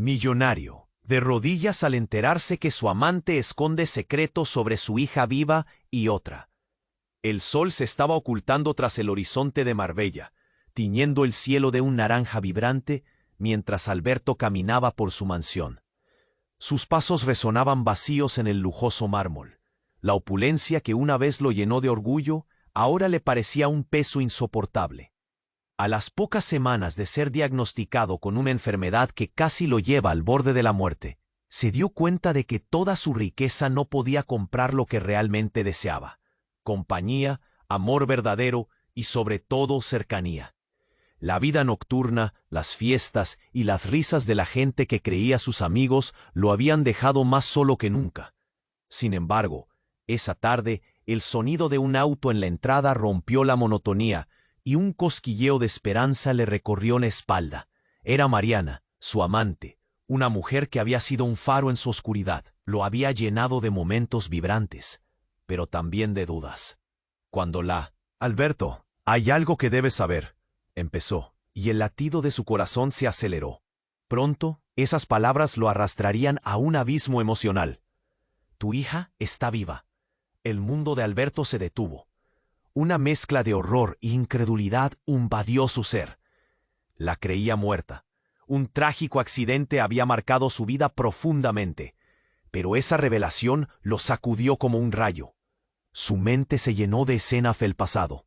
Millonario, de rodillas al enterarse que su amante esconde secretos sobre su hija viva y otra. El sol se estaba ocultando tras el horizonte de Marbella, tiñendo el cielo de un naranja vibrante mientras Alberto caminaba por su mansión. Sus pasos resonaban vacíos en el lujoso mármol. La opulencia que una vez lo llenó de orgullo, ahora le parecía un peso insoportable. A las pocas semanas de ser diagnosticado con una enfermedad que casi lo lleva al borde de la muerte, se dio cuenta de que toda su riqueza no podía comprar lo que realmente deseaba: compañía, amor verdadero y sobre todo cercanía. La vida nocturna, las fiestas y las risas de la gente que creía sus amigos lo habían dejado más solo que nunca. Sin embargo, esa tarde, el sonido de un auto en la entrada rompió la monotonía y un cosquilleo de esperanza le recorrió la espalda. Era Mariana, su amante, una mujer que había sido un faro en su oscuridad. Lo había llenado de momentos vibrantes, pero también de dudas. Alberto, hay algo que debes saber, empezó, y el latido de su corazón se aceleró. Pronto, esas palabras lo arrastrarían a un abismo emocional. Tu hija está viva. El mundo de Alberto se detuvo. Una mezcla de horror e incredulidad invadió su ser. La creía muerta. Un trágico accidente había marcado su vida profundamente, pero esa revelación lo sacudió como un rayo. Su mente se llenó de escenas del pasado,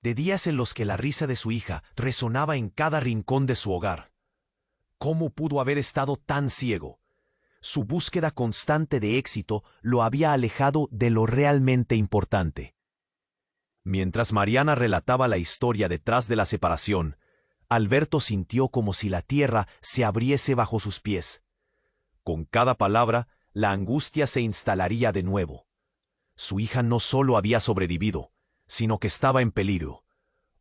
de días en los que la risa de su hija resonaba en cada rincón de su hogar. ¿Cómo pudo haber estado tan ciego? Su búsqueda constante de éxito lo había alejado de lo realmente importante. Mientras Mariana relataba la historia detrás de la separación, Alberto sintió como si la tierra se abriese bajo sus pies. Con cada palabra, la angustia se instalaría de nuevo. Su hija no solo había sobrevivido, sino que estaba en peligro.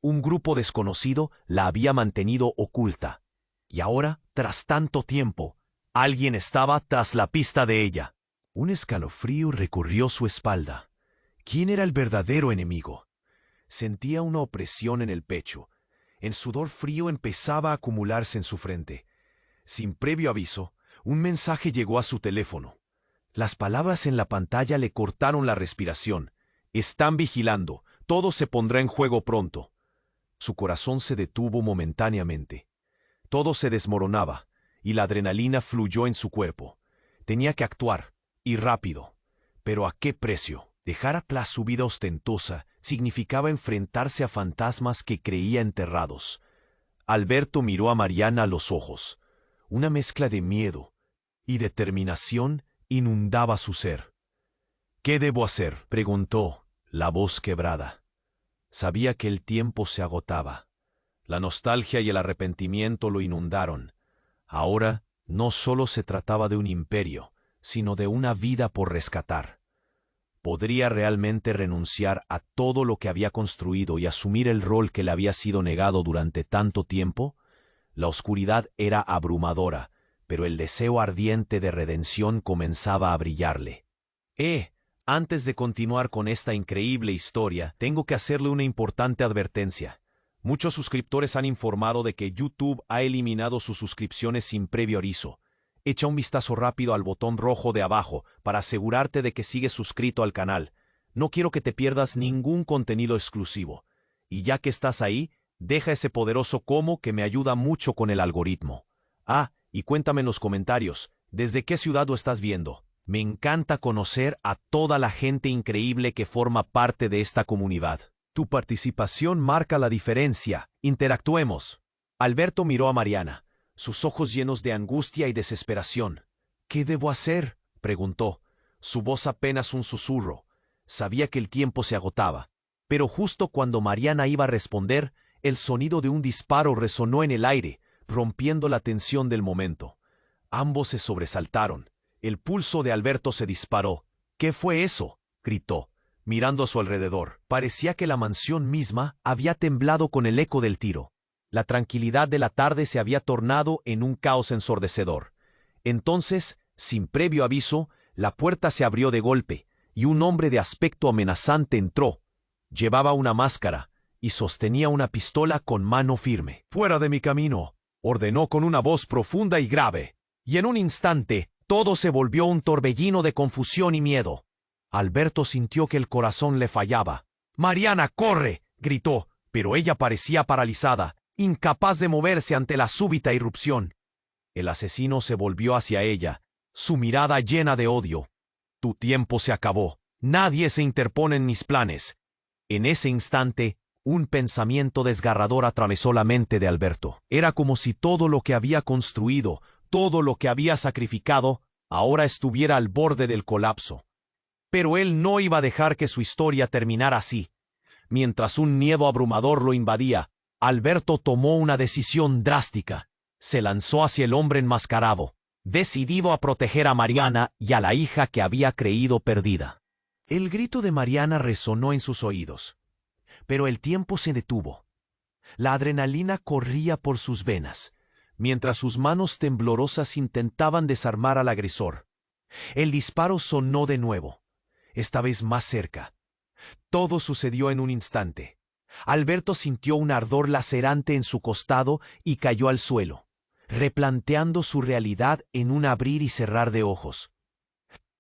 Un grupo desconocido la había mantenido oculta. Y ahora, tras tanto tiempo, alguien estaba tras la pista de ella. Un escalofrío recorrió su espalda. ¿Quién era el verdadero enemigo? Sentía una opresión en el pecho. El sudor frío empezaba a acumularse en su frente. Sin previo aviso, un mensaje llegó a su teléfono. Las palabras en la pantalla le cortaron la respiración. Están vigilando. Todo se pondrá en juego pronto. Su corazón se detuvo momentáneamente. Todo se desmoronaba, y la adrenalina fluyó en su cuerpo. Tenía que actuar, y rápido. ¿Pero a qué precio? Dejar atrás su vida ostentosa significaba enfrentarse a fantasmas que creía enterrados. Alberto miró a Mariana a los ojos. Una mezcla de miedo y determinación inundaba su ser. ¿Qué debo hacer?, preguntó, la voz quebrada. Sabía que el tiempo se agotaba. La nostalgia y el arrepentimiento lo inundaron. Ahora no solo se trataba de un imperio, sino de una vida por rescatar. ¿Podría realmente renunciar a todo lo que había construido y asumir el rol que le había sido negado durante tanto tiempo? La oscuridad era abrumadora, pero el deseo ardiente de redención comenzaba a brillarle. Antes de continuar con esta increíble historia, tengo que hacerle una importante advertencia. Muchos suscriptores han informado de que YouTube ha eliminado sus suscripciones sin previo aviso. Echa un vistazo rápido al botón rojo de abajo para asegurarte de que sigues suscrito al canal. No quiero que te pierdas ningún contenido exclusivo. Y ya que estás ahí, deja ese poderoso como que me ayuda mucho con el algoritmo. Y cuéntame en los comentarios, ¿desde qué ciudad lo estás viendo? Me encanta conocer a toda la gente increíble que forma parte de esta comunidad. Tu participación marca la diferencia. Interactuemos. Alberto miró a Mariana, sus ojos llenos de angustia y desesperación. ¿Qué debo hacer?, preguntó, su voz apenas un susurro. Sabía que el tiempo se agotaba, pero justo cuando Mariana iba a responder, el sonido de un disparo resonó en el aire, rompiendo la tensión del momento. Ambos se sobresaltaron. El pulso de Alberto se disparó. ¿Qué fue eso?, gritó, mirando a su alrededor. Parecía que la mansión misma había temblado con el eco del tiro. La tranquilidad de la tarde se había tornado en un caos ensordecedor. Entonces, sin previo aviso, la puerta se abrió de golpe, y un hombre de aspecto amenazante entró. Llevaba una máscara, y sostenía una pistola con mano firme. «¡Fuera de mi camino!», ordenó con una voz profunda y grave. y en un instante todo se volvió un torbellino de confusión y miedo. Alberto sintió que el corazón le fallaba. «Mariana, corre», gritó, pero ella parecía paralizada, incapaz de moverse ante la súbita irrupción. El asesino se volvió hacia ella, su mirada llena de odio. «Tu tiempo se acabó. Nadie se interpone en mis planes». En ese instante, un pensamiento desgarrador atravesó la mente de Alberto. Era como si todo lo que había construido, todo lo que había sacrificado, ahora estuviera al borde del colapso. Pero él no iba a dejar que su historia terminara así. Mientras un miedo abrumador lo invadía, Alberto tomó una decisión drástica. Se lanzó hacia el hombre enmascarado, decidido a proteger a Mariana y a la hija que había creído perdida. El grito de Mariana resonó en sus oídos, pero el tiempo se detuvo. La adrenalina corría por sus venas, mientras sus manos temblorosas intentaban desarmar al agresor. El disparo sonó de nuevo, esta vez más cerca. Todo sucedió en un instante. Alberto sintió un ardor lacerante en su costado y cayó al suelo, replanteando su realidad en un abrir y cerrar de ojos.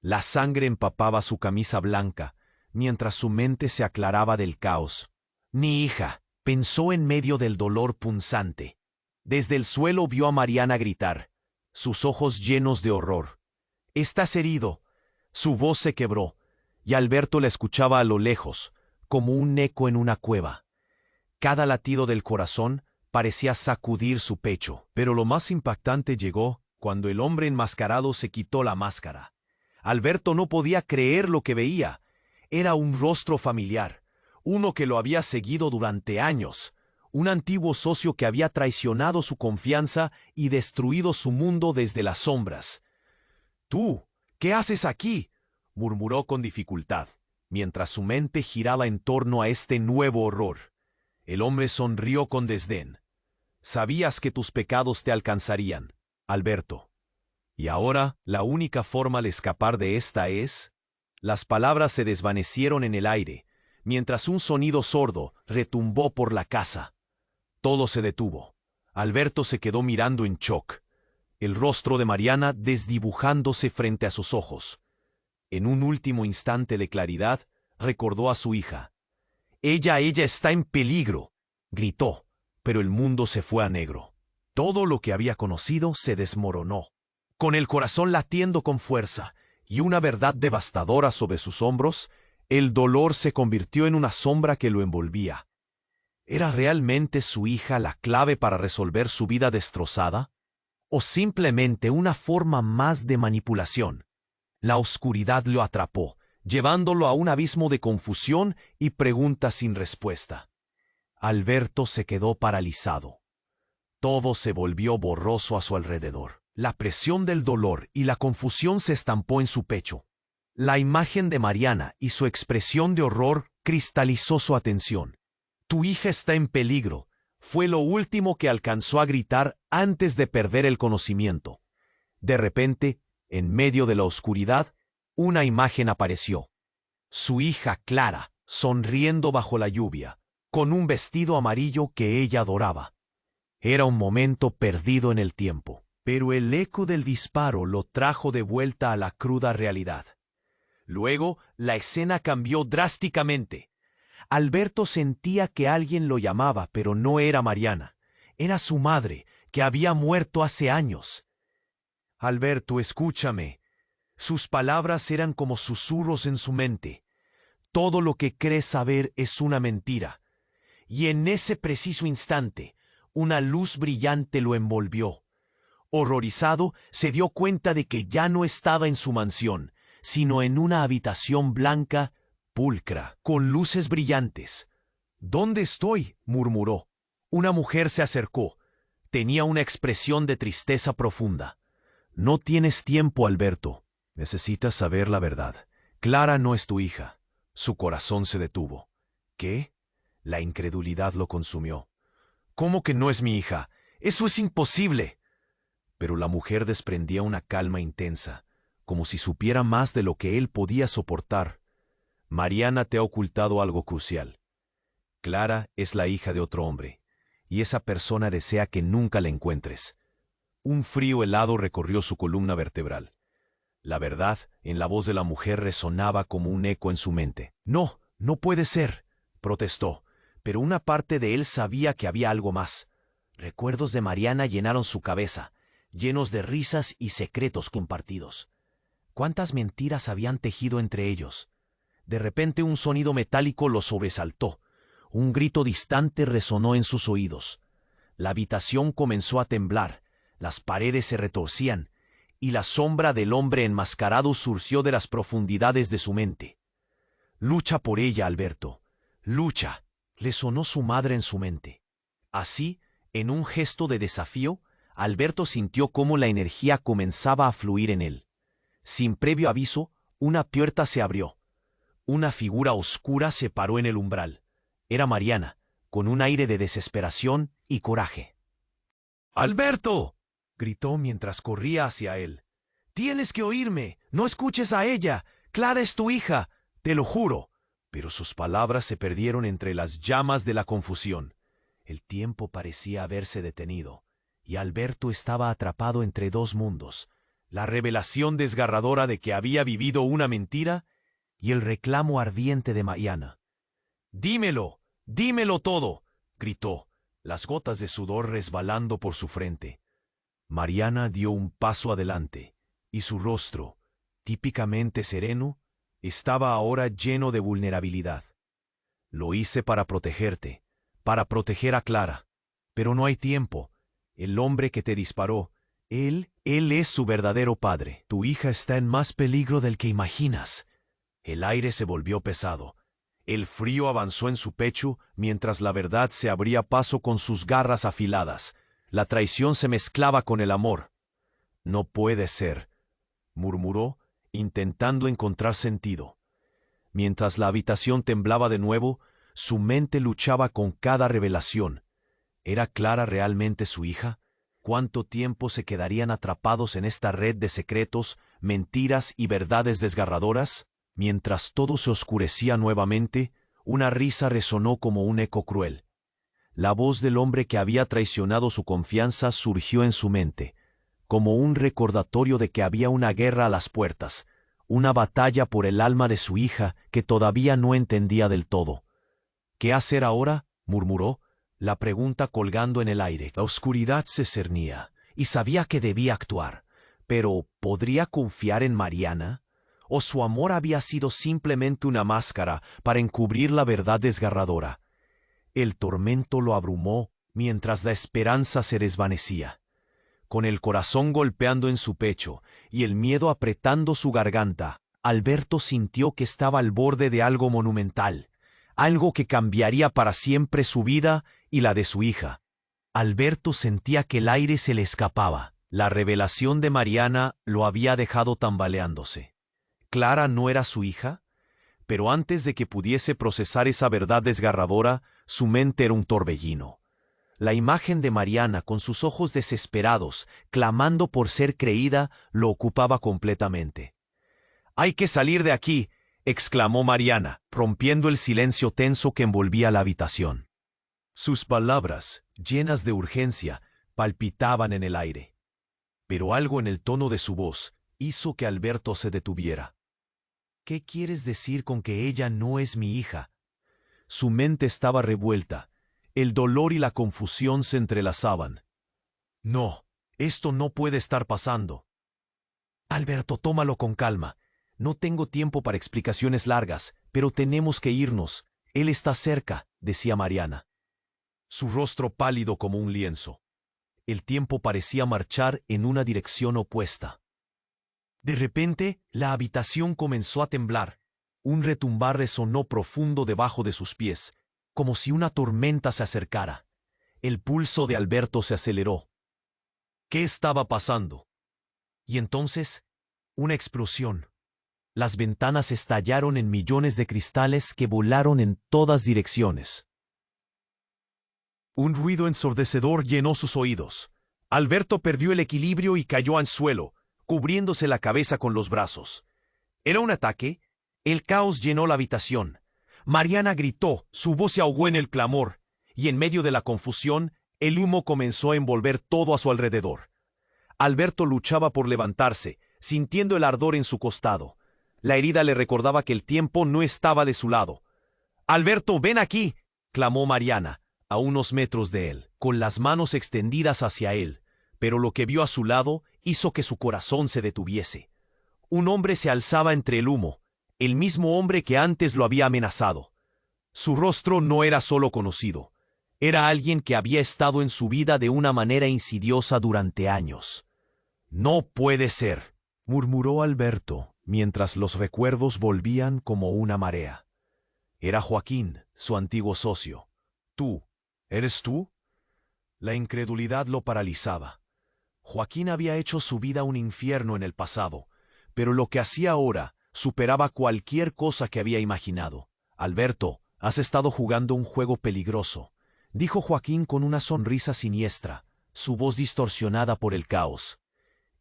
La sangre empapaba su camisa blanca, mientras su mente se aclaraba del caos. «Mi hija», pensó en medio del dolor punzante. Desde el suelo vio a Mariana gritar, sus ojos llenos de horror. «Estás herido». Su voz se quebró, y Alberto la escuchaba a lo lejos, como un eco en una cueva. Cada latido del corazón parecía sacudir su pecho. Pero lo más impactante llegó cuando el hombre enmascarado se quitó la máscara. Alberto no podía creer lo que veía. Era un rostro familiar, uno que lo había seguido durante años, un antiguo socio que había traicionado su confianza y destruido su mundo desde las sombras. «¿Tú? ¿Qué haces aquí?», murmuró con dificultad, mientras su mente giraba en torno a este nuevo horror. El hombre sonrió con desdén. «Sabías que tus pecados te alcanzarían, Alberto. Y ahora la única forma de escapar de esta es...». Las palabras se desvanecieron en el aire, mientras un sonido sordo retumbó por la casa. Todo se detuvo. Alberto se quedó mirando en shock, el rostro de Mariana desdibujándose frente a sus ojos. En un último instante de claridad, recordó a su hija. Ella está en peligro», gritó, pero el mundo se fue a negro. Todo lo que había conocido se desmoronó. Con el corazón latiendo con fuerza y una verdad devastadora sobre sus hombros, el dolor se convirtió en una sombra que lo envolvía. ¿Era realmente su hija la clave para resolver su vida destrozada? ¿O simplemente una forma más de manipulación? La oscuridad lo atrapó, llevándolo a un abismo de confusión y preguntas sin respuesta. Alberto se quedó paralizado. Todo se volvió borroso a su alrededor. La presión del dolor y la confusión se estampó en su pecho. La imagen de Mariana y su expresión de horror cristalizó su atención. «Tu hija está en peligro», fue lo último que alcanzó a gritar antes de perder el conocimiento. De repente, en medio de la oscuridad, una imagen apareció. Su hija Clara, sonriendo bajo la lluvia, con un vestido amarillo que ella adoraba. Era un momento perdido en el tiempo, pero el eco del disparo lo trajo de vuelta a la cruda realidad. Luego, la escena cambió drásticamente. Alberto sentía que alguien lo llamaba, pero no era Mariana. Era su madre, que había muerto hace años. «Alberto, escúchame». Sus palabras eran como susurros en su mente. «Todo lo que crees saber es una mentira». Y en ese preciso instante, una luz brillante lo envolvió. Horrorizado, se dio cuenta de que ya no estaba en su mansión, sino en una habitación blanca, pulcra, con luces brillantes. «¿Dónde estoy?», murmuró. Una mujer se acercó. Tenía una expresión de tristeza profunda. «No tienes tiempo, Alberto. Necesitas saber la verdad. Clara no es tu hija». Su corazón se detuvo. ¿Qué? La incredulidad lo consumió. «¿Cómo que no es mi hija? ¡Eso es imposible!». Pero la mujer desprendía una calma intensa, como si supiera más de lo que él podía soportar. «Mariana te ha ocultado algo crucial. Clara es la hija de otro hombre, y esa persona desea que nunca la encuentres. Un frío helado recorrió su columna vertebral. La verdad, en la voz de la mujer resonaba como un eco en su mente. No, no puede ser, protestó, pero una parte de él sabía que había algo más. Recuerdos de Mariana llenaron su cabeza, llenos de risas y secretos compartidos. ¿Cuántas mentiras habían tejido entre ellos? De repente un sonido metálico lo sobresaltó. Un grito distante resonó en sus oídos. La habitación comenzó a temblar, las paredes se retorcían, y la sombra del hombre enmascarado surgió de las profundidades de su mente. «Lucha por ella, Alberto. Lucha», le sonó su madre en su mente. Así, en un gesto de desafío, Alberto sintió cómo la energía comenzaba a fluir en él. Sin previo aviso, una puerta se abrió. Una figura oscura se paró en el umbral. Era Mariana, con un aire de desesperación y coraje. «¡Alberto!», gritó mientras corría hacia él. «Tienes que oírme. No escuches a ella. Clara es tu hija. Te lo juro». Pero sus palabras se perdieron entre las llamas de la confusión. El tiempo parecía haberse detenido, y Alberto estaba atrapado entre dos mundos: la revelación desgarradora de que había vivido una mentira y el reclamo ardiente de Mariana. «¡Dímelo! ¡Dímelo todo!», gritó, las gotas de sudor resbalando por su frente. Mariana dio un paso adelante, y su rostro, típicamente sereno, estaba ahora lleno de vulnerabilidad. «Lo hice para protegerte, para proteger a Clara. Pero no hay tiempo. El hombre que te disparó, él es su verdadero padre. Tu hija está en más peligro del que imaginas». El aire se volvió pesado. El frío avanzó en su pecho mientras la verdad se abría paso con sus garras afiladas. La traición se mezclaba con el amor. «No puede ser», murmuró, intentando encontrar sentido. Mientras la habitación temblaba de nuevo, su mente luchaba con cada revelación. ¿Era Clara realmente su hija? ¿Cuánto tiempo se quedarían atrapados en esta red de secretos, mentiras y verdades desgarradoras? Mientras todo se oscurecía nuevamente, una risa resonó como un eco cruel. La voz del hombre que había traicionado su confianza surgió en su mente, como un recordatorio de que había una guerra a las puertas, una batalla por el alma de su hija que todavía no entendía del todo. «¿Qué hacer ahora?», murmuró, la pregunta colgando en el aire. La oscuridad se cernía, y sabía que debía actuar, pero ¿podría confiar en Mariana? ¿O su amor había sido simplemente una máscara para encubrir la verdad desgarradora? El tormento lo abrumó mientras la esperanza se desvanecía. Con el corazón golpeando en su pecho y el miedo apretando su garganta, Alberto sintió que estaba al borde de algo monumental, algo que cambiaría para siempre su vida y la de su hija. Alberto sentía que el aire se le escapaba. La revelación de Mariana lo había dejado tambaleándose. Clara no era su hija, pero antes de que pudiese procesar esa verdad desgarradora, su mente era un torbellino. La imagen de Mariana, con sus ojos desesperados, clamando por ser creída, lo ocupaba completamente. «¡Hay que salir de aquí!», exclamó Mariana, rompiendo el silencio tenso que envolvía la habitación. Sus palabras, llenas de urgencia, palpitaban en el aire. Pero algo en el tono de su voz hizo que Alberto se detuviera. «¿Qué quieres decir con que ella no es mi hija?». Su mente estaba revuelta. El dolor y la confusión se entrelazaban. «No, esto no puede estar pasando». «Alberto, tómalo con calma. No tengo tiempo para explicaciones largas, pero tenemos que irnos. Él está cerca», decía Mariana. Su rostro pálido como un lienzo. El tiempo parecía marchar en una dirección opuesta. De repente, la habitación comenzó a temblar. Un retumbar resonó profundo debajo de sus pies, como si una tormenta se acercara. El pulso de Alberto se aceleró. ¿Qué estaba pasando? Y entonces, una explosión. Las ventanas estallaron en millones de cristales que volaron en todas direcciones. Un ruido ensordecedor llenó sus oídos. Alberto perdió el equilibrio y cayó al suelo, cubriéndose la cabeza con los brazos. ¿Era un ataque? El caos llenó la habitación. Mariana gritó, su voz se ahogó en el clamor, y en medio de la confusión, el humo comenzó a envolver todo a su alrededor. Alberto luchaba por levantarse, sintiendo el ardor en su costado. La herida le recordaba que el tiempo no estaba de su lado. «Alberto, ven aquí», clamó Mariana, a unos metros de él, con las manos extendidas hacia él, pero lo que vio a su lado hizo que su corazón se detuviese. Un hombre se alzaba entre el humo, el mismo hombre que antes lo había amenazado. Su rostro no era solo conocido, era alguien que había estado en su vida de una manera insidiosa durante años. «No puede ser», murmuró Alberto, mientras los recuerdos volvían como una marea. Era Joaquín, su antiguo socio. «¿Tú? ¿Eres tú?» La incredulidad lo paralizaba. Joaquín había hecho su vida un infierno en el pasado, pero lo que hacía ahora superaba cualquier cosa que había imaginado. «Alberto, has estado jugando un juego peligroso», dijo Joaquín con una sonrisa siniestra, su voz distorsionada por el caos.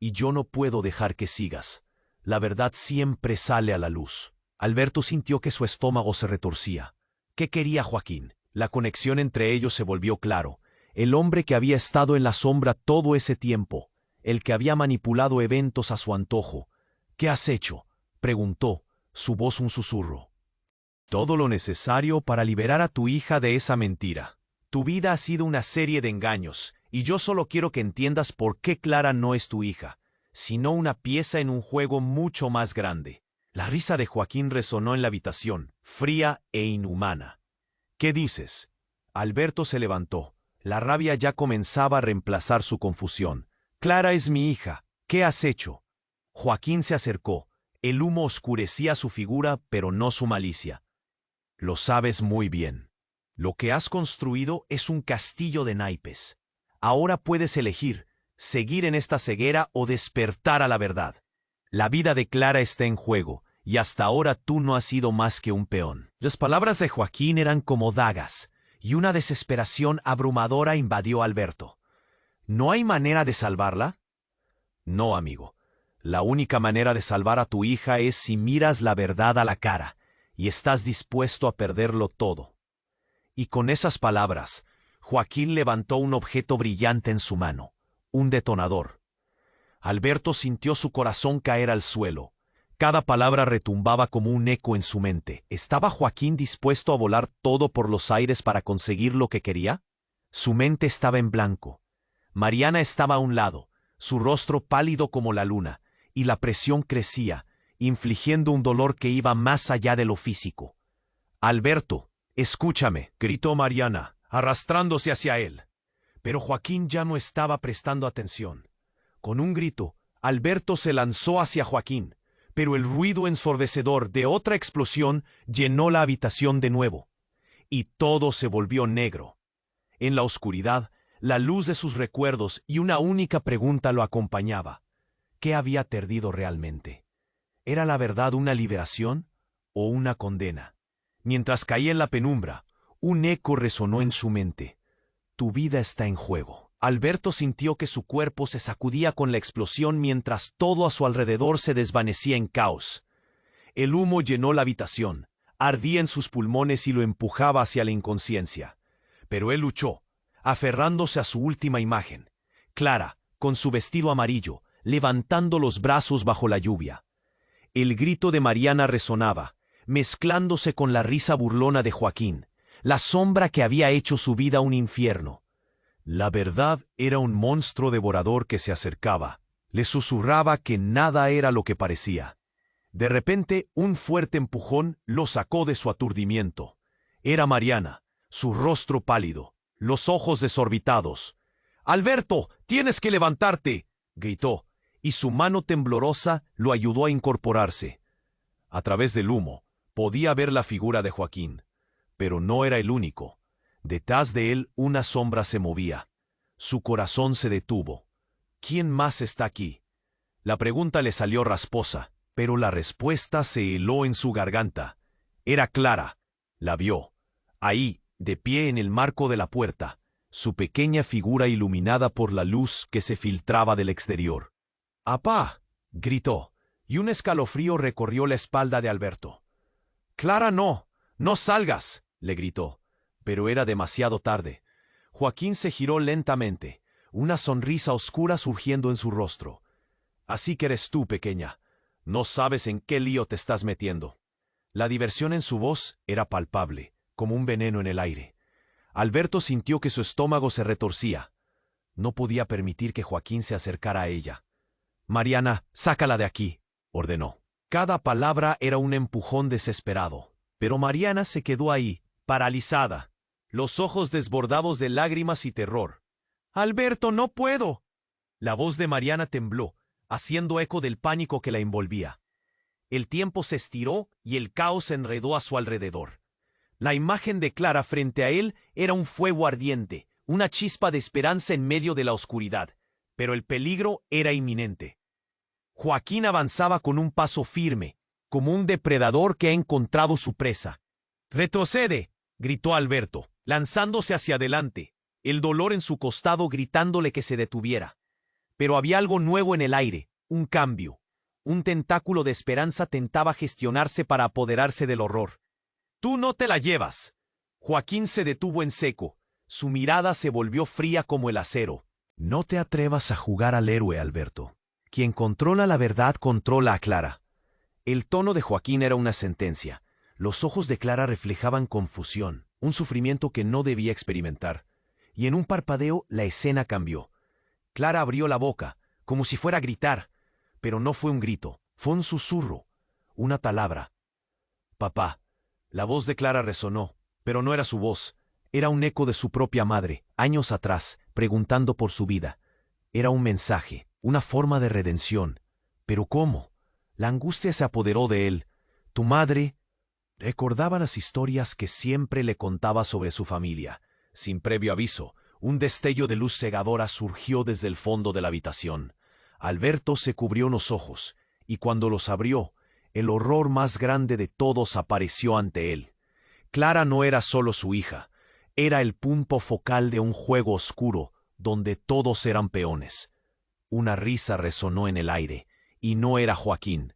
«Y yo no puedo dejar que sigas. La verdad siempre sale a la luz». Alberto sintió que su estómago se retorcía. ¿Qué quería Joaquín? La conexión entre ellos se volvió claro. El hombre que había estado en la sombra todo ese tiempo, el que había manipulado eventos a su antojo. «¿Qué has hecho?», preguntó, su voz un susurro. «Todo lo necesario para liberar a tu hija de esa mentira. Tu vida ha sido una serie de engaños, y yo solo quiero que entiendas por qué Clara no es tu hija, sino una pieza en un juego mucho más grande». La risa de Joaquín resonó en la habitación, fría e inhumana. «¿Qué dices?». Alberto se levantó. La rabia ya comenzaba a reemplazar su confusión. «Clara es mi hija. ¿Qué has hecho?». Joaquín se acercó. El humo oscurecía su figura, pero no su malicia. «Lo sabes muy bien. Lo que has construido es un castillo de naipes. Ahora puedes elegir, seguir en esta ceguera o despertar a la verdad. La vida de Clara está en juego, y hasta ahora tú no has sido más que un peón». Las palabras de Joaquín eran como dagas, y una desesperación abrumadora invadió a Alberto. «¿No hay manera de salvarla?». «No, amigo. La única manera de salvar a tu hija es si miras la verdad a la cara, y estás dispuesto a perderlo todo». Y con esas palabras, Joaquín levantó un objeto brillante en su mano, un detonador. Alberto sintió su corazón caer al suelo. Cada palabra retumbaba como un eco en su mente. ¿Estaba Joaquín dispuesto a volar todo por los aires para conseguir lo que quería? Su mente estaba en blanco. Mariana estaba a un lado, su rostro pálido como la luna, y la presión crecía, infligiendo un dolor que iba más allá de lo físico. «Alberto, escúchame», gritó Mariana, arrastrándose hacia él. Pero Joaquín ya no estaba prestando atención. Con un grito, Alberto se lanzó hacia Joaquín, pero el ruido ensordecedor de otra explosión llenó la habitación de nuevo, y todo se volvió negro. En la oscuridad, la luz de sus recuerdos y una única pregunta lo acompañaba. ¿Qué había perdido realmente? ¿Era la verdad una liberación o una condena? Mientras caía en la penumbra, un eco resonó en su mente. «Tu vida está en juego». Alberto sintió que su cuerpo se sacudía con la explosión mientras todo a su alrededor se desvanecía en caos. El humo llenó la habitación, ardía en sus pulmones y lo empujaba hacia la inconsciencia. Pero él luchó, aferrándose a su última imagen, Clara, con su vestido amarillo, levantando los brazos bajo la lluvia. El grito de Mariana resonaba, mezclándose con la risa burlona de Joaquín, la sombra que había hecho su vida un infierno. La verdad era un monstruo devorador que se acercaba. Le susurraba que nada era lo que parecía. De repente, un fuerte empujón lo sacó de su aturdimiento. Era Mariana, su rostro pálido, los ojos desorbitados. «Alberto, tienes que levantarte», gritó, y su mano temblorosa lo ayudó a incorporarse. A través del humo, podía ver la figura de Joaquín, pero no era el único. Detrás de él una sombra se movía. Su corazón se detuvo. ¿Quién más está aquí? La pregunta le salió rasposa, pero la respuesta se heló en su garganta. Era Clara. La vio. Ahí, de pie en el marco de la puerta, su pequeña figura iluminada por la luz que se filtraba del exterior. «¡Apá!», gritó, y un escalofrío recorrió la espalda de Alberto. «Clara, no, no salgas», le gritó. Pero era demasiado tarde. Joaquín se giró lentamente. una sonrisa oscura surgiendo en su rostro. Así que eres tú, pequeña. No sabes en qué lío te estás metiendo. La diversión en su voz era palpable, como un veneno en el aire. Alberto sintió que su estómago se retorcía. No podía permitir que Joaquín se acercara a ella. «Mariana, sácala de aquí», ordenó. Cada palabra era un empujón desesperado, pero Mariana se quedó ahí, paralizada, los ojos desbordados de lágrimas y terror. «Alberto, no puedo». La voz de Mariana tembló, haciendo eco del pánico que la envolvía. El tiempo se estiró y el caos se enredó a su alrededor. La imagen de Clara frente a él era un fuego ardiente, una chispa de esperanza en medio de la oscuridad, pero el peligro era inminente. Joaquín avanzaba con un paso firme, como un depredador que ha encontrado su presa. «¡Retrocede!», gritó Alberto, lanzándose hacia adelante, el dolor en su costado gritándole que se detuviera. Pero había algo nuevo en el aire, un cambio. Un tentáculo de esperanza tentaba gestionarse para apoderarse del horror. «¡Tú no te la llevas!». Joaquín se detuvo en seco. Su mirada se volvió fría como el acero. «No te atrevas a jugar al héroe, Alberto. Quien controla la verdad controla a Clara». El tono de Joaquín era una sentencia. Los ojos de Clara reflejaban confusión, un sufrimiento que no debía experimentar. Y en un parpadeo la escena cambió. Clara abrió la boca, como si fuera a gritar, pero no fue un grito, fue un susurro, una palabra. «Papá». La voz de Clara resonó, pero no era su voz, era un eco de su propia madre, años atrás, preguntando por su vida. Era un mensaje, una forma de redención. ¿Pero cómo? La angustia se apoderó de él. «Tu madre…». Recordaba las historias que siempre le contaba sobre su familia. Sin previo aviso, un destello de luz cegadora surgió desde el fondo de la habitación. Alberto se cubrió los ojos, y cuando los abrió, el horror más grande de todos apareció ante él. Clara no era solo su hija, era el punto focal de un juego oscuro, donde todos eran peones. Una risa resonó en el aire, y no era Joaquín,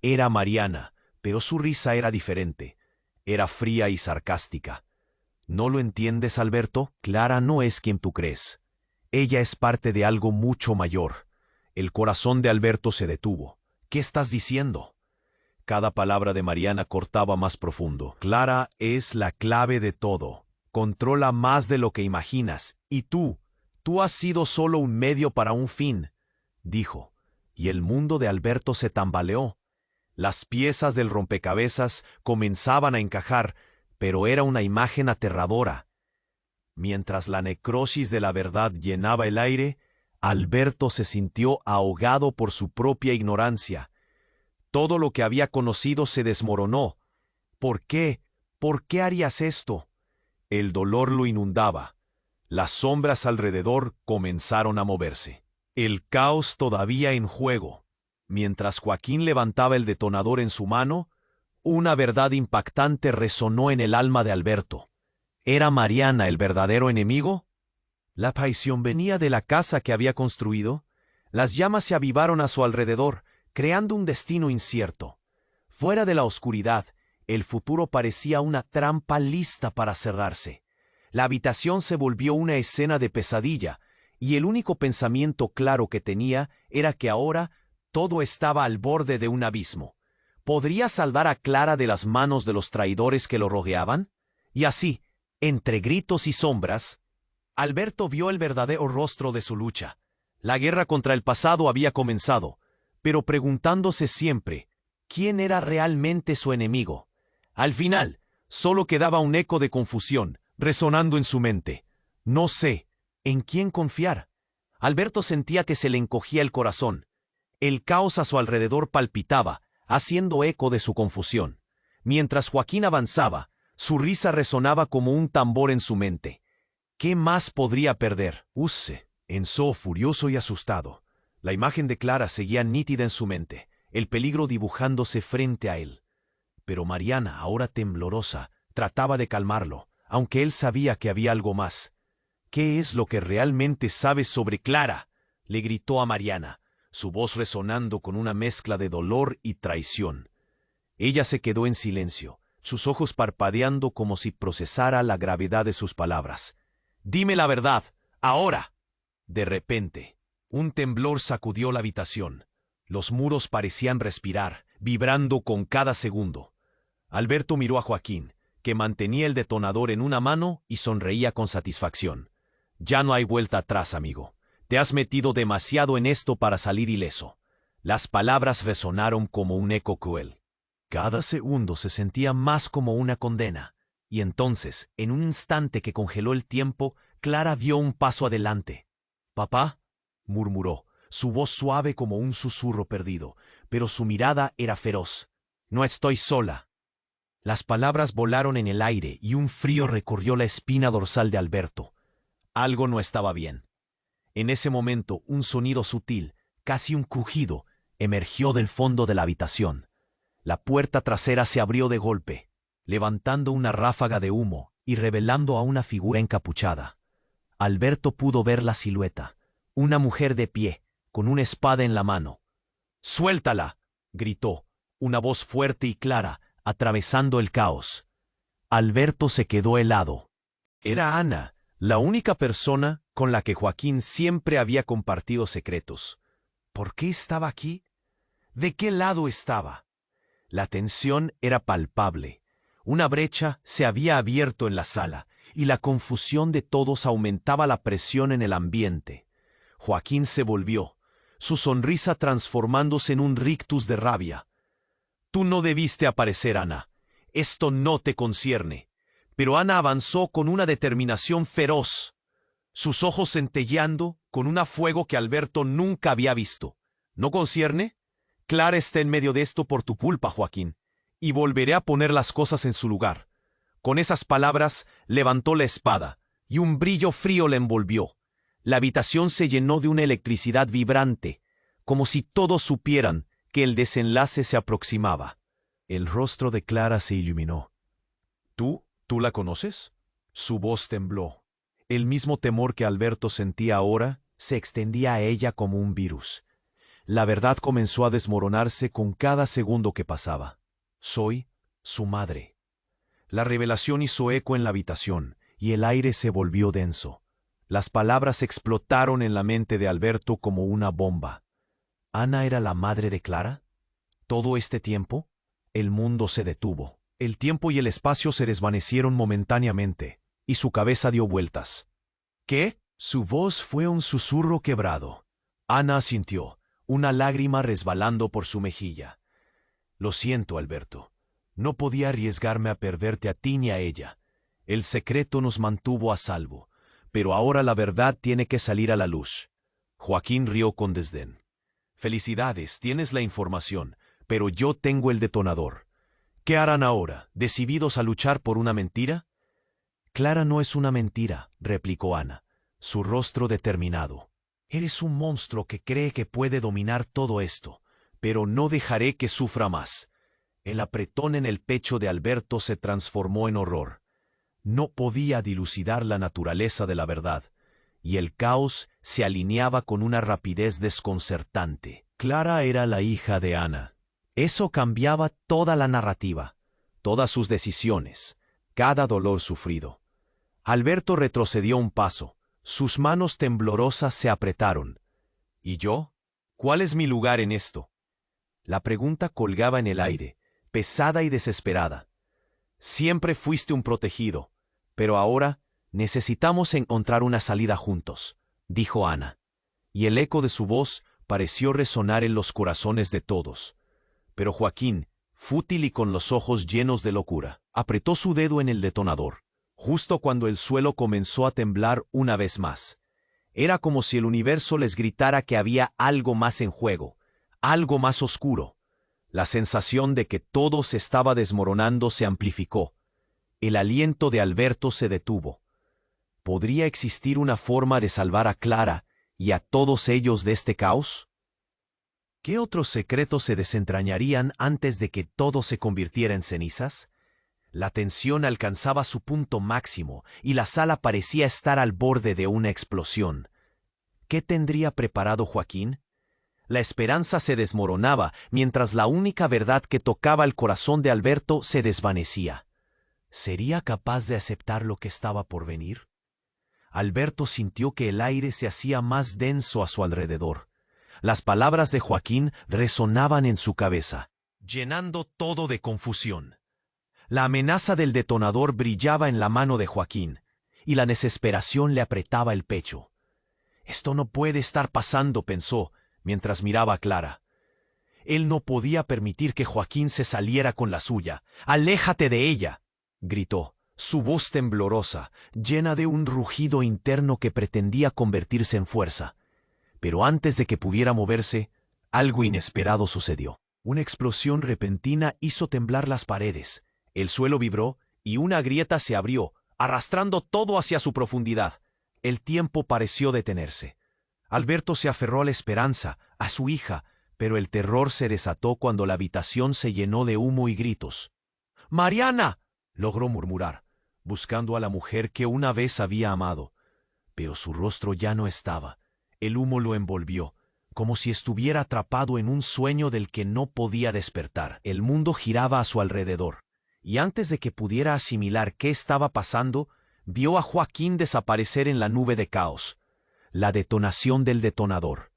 era Mariana, pero su risa era diferente, era fría y sarcástica. ¿No lo entiendes, Alberto? Clara no es quien tú crees. Ella es parte de algo mucho mayor. El corazón de Alberto se detuvo. ¿Qué estás diciendo? Cada palabra de Mariana cortaba más profundo. Clara es la clave de todo. Controla más de lo que imaginas. Y tú has sido solo un medio para un fin, dijo. Y el mundo de Alberto se tambaleó. Las piezas del rompecabezas comenzaban a encajar, pero era una imagen aterradora. Mientras la necrosis de la verdad llenaba el aire, Alberto se sintió ahogado por su propia ignorancia. Todo lo que había conocido se desmoronó. ¿Por qué? ¿Por qué harías esto? El dolor lo inundaba. Las sombras alrededor comenzaron a moverse. El caos todavía en juego. Mientras Joaquín levantaba el detonador en su mano, una verdad impactante resonó en el alma de Alberto. ¿Era Mariana el verdadero enemigo? La traición venía de la casa que había construido. Las llamas se avivaron a su alrededor, creando un destino incierto. Fuera de la oscuridad, el futuro parecía una trampa lista para cerrarse. La habitación se volvió una escena de pesadilla, y el único pensamiento claro que tenía era que ahora todo estaba al borde de un abismo. ¿Podría salvar a Clara de las manos de los traidores que lo rodeaban? Y así, entre gritos y sombras, Alberto vio el verdadero rostro de su lucha. La guerra contra el pasado había comenzado, pero preguntándose siempre, ¿quién era realmente su enemigo? Al final, solo quedaba un eco de confusión, resonando en su mente. No sé, ¿en quién confiar? Alberto sentía que se le encogía el corazón. El caos a su alrededor palpitaba, haciendo eco de su confusión. Mientras Joaquín avanzaba, su risa resonaba como un tambor en su mente. ¿Qué más podría perder? Pensó furioso y asustado. La imagen de Clara seguía nítida en su mente, el peligro dibujándose frente a él. Pero Mariana, ahora temblorosa, trataba de calmarlo, aunque él sabía que había algo más. ¿Qué es lo que realmente sabes sobre Clara?, le gritó a Mariana, su voz resonando con una mezcla de dolor y traición. Ella se quedó en silencio, sus ojos parpadeando como si procesara la gravedad de sus palabras. «Dime la verdad, ahora». De repente, un temblor sacudió la habitación. Los muros parecían respirar, vibrando con cada segundo. Alberto miró a Joaquín, que mantenía el detonador en una mano y sonreía con satisfacción. Ya no hay vuelta atrás, amigo. Te has metido demasiado en esto para salir ileso. Las palabras resonaron como un eco cruel. Cada segundo se sentía más como una condena. Y entonces, en un instante que congeló el tiempo, Clara vio un paso adelante. «Papá», murmuró, su voz suave como un susurro perdido, pero su mirada era feroz. «No estoy sola». Las palabras volaron en el aire y un frío recorrió la espina dorsal de Alberto. Algo no estaba bien. En ese momento, un sonido sutil, casi un crujido, emergió del fondo de la habitación. La puerta trasera se abrió de golpe, levantando una ráfaga de humo y revelando a una figura encapuchada. Alberto pudo ver la silueta, una mujer de pie, con una espada en la mano. «¡Suéltala!», gritó, una voz fuerte y clara, atravesando el caos. Alberto se quedó helado. Era Ana, la única persona con la que Joaquín siempre había compartido secretos. ¿Por qué estaba aquí? ¿De qué lado estaba? La tensión era palpable. Una brecha se había abierto en la sala, y la confusión de todos aumentaba la presión en el ambiente. Joaquín se volvió, su sonrisa transformándose en un rictus de rabia. «Tú no debiste aparecer, Ana. Esto no te concierne». Pero Ana avanzó con una determinación feroz, sus ojos centelleando con un fuego que Alberto nunca había visto. «¿No concierne? Clara está en medio de esto por tu culpa, Joaquín, y volveré a poner las cosas en su lugar». Con esas palabras levantó la espada, y un brillo frío la envolvió. La habitación se llenó de una electricidad vibrante, como si todos supieran que el desenlace se aproximaba. El rostro de Clara se iluminó. ¿Tú la conoces?». Su voz tembló. El mismo temor que Alberto sentía ahora se extendía a ella como un virus. La verdad comenzó a desmoronarse con cada segundo que pasaba. «Soy su madre». La revelación hizo eco en la habitación, y el aire se volvió denso. Las palabras explotaron en la mente de Alberto como una bomba. ¿Ana era la madre de Clara? Todo este tiempo, el mundo se detuvo. El tiempo y el espacio se desvanecieron momentáneamente, y su cabeza dio vueltas. ¿Qué? Su voz fue un susurro quebrado. Ana asintió, una lágrima resbalando por su mejilla. «Lo siento, Alberto. No podía arriesgarme a perderte a ti ni a ella. El secreto nos mantuvo a salvo, pero ahora la verdad tiene que salir a la luz». Joaquín rió con desdén. «Felicidades, tienes la información, pero yo tengo el detonador. ¿Qué harán ahora, decididos a luchar por una mentira?». «Clara no es una mentira», replicó Ana, su rostro determinado. «Eres un monstruo que cree que puede dominar todo esto, pero no dejaré que sufra más». El apretón en el pecho de Alberto se transformó en horror. No podía dilucidar la naturaleza de la verdad, y el caos se alineaba con una rapidez desconcertante. Clara era la hija de Ana. Eso cambiaba toda la narrativa, todas sus decisiones, cada dolor sufrido. Alberto retrocedió un paso, sus manos temblorosas se apretaron. ¿Y yo? ¿Cuál es mi lugar en esto? La pregunta colgaba en el aire, pesada y desesperada. Siempre fuiste un protegido, pero ahora necesitamos encontrar una salida juntos, dijo Ana, y el eco de su voz pareció resonar en los corazones de todos. Pero Joaquín, fútil y con los ojos llenos de locura, apretó su dedo en el detonador, justo cuando el suelo comenzó a temblar una vez más. Era como si el universo les gritara que había algo más en juego, algo más oscuro. La sensación de que todo se estaba desmoronando se amplificó. El aliento de Alberto se detuvo. ¿Podría existir una forma de salvar a Clara y a todos ellos de este caos? ¿Qué otros secretos se desentrañarían antes de que todo se convirtiera en cenizas? La tensión alcanzaba su punto máximo y la sala parecía estar al borde de una explosión. ¿Qué tendría preparado Joaquín? La esperanza se desmoronaba mientras la única verdad que tocaba el corazón de Alberto se desvanecía. ¿Sería capaz de aceptar lo que estaba por venir? Alberto sintió que el aire se hacía más denso a su alrededor. Las palabras de Joaquín resonaban en su cabeza, llenando todo de confusión. La amenaza del detonador brillaba en la mano de Joaquín, y la desesperación le apretaba el pecho. Esto no puede estar pasando, pensó, mientras miraba a Clara. Él no podía permitir que Joaquín se saliera con la suya. «¡Aléjate de ella!», gritó, su voz temblorosa, llena de un rugido interno que pretendía convertirse en fuerza. Pero antes de que pudiera moverse, algo inesperado sucedió. Una explosión repentina hizo temblar las paredes. El suelo vibró y una grieta se abrió, arrastrando todo hacia su profundidad. El tiempo pareció detenerse. Alberto se aferró a la esperanza, a su hija, pero el terror se desató cuando la habitación se llenó de humo y gritos. «¡Mariana!», logró murmurar, buscando a la mujer que una vez había amado. Pero su rostro ya no estaba. El humo lo envolvió, como si estuviera atrapado en un sueño del que no podía despertar. El mundo giraba a su alrededor, y antes de que pudiera asimilar qué estaba pasando, vio a Joaquín desaparecer en la nube de caos. La detonación del detonador.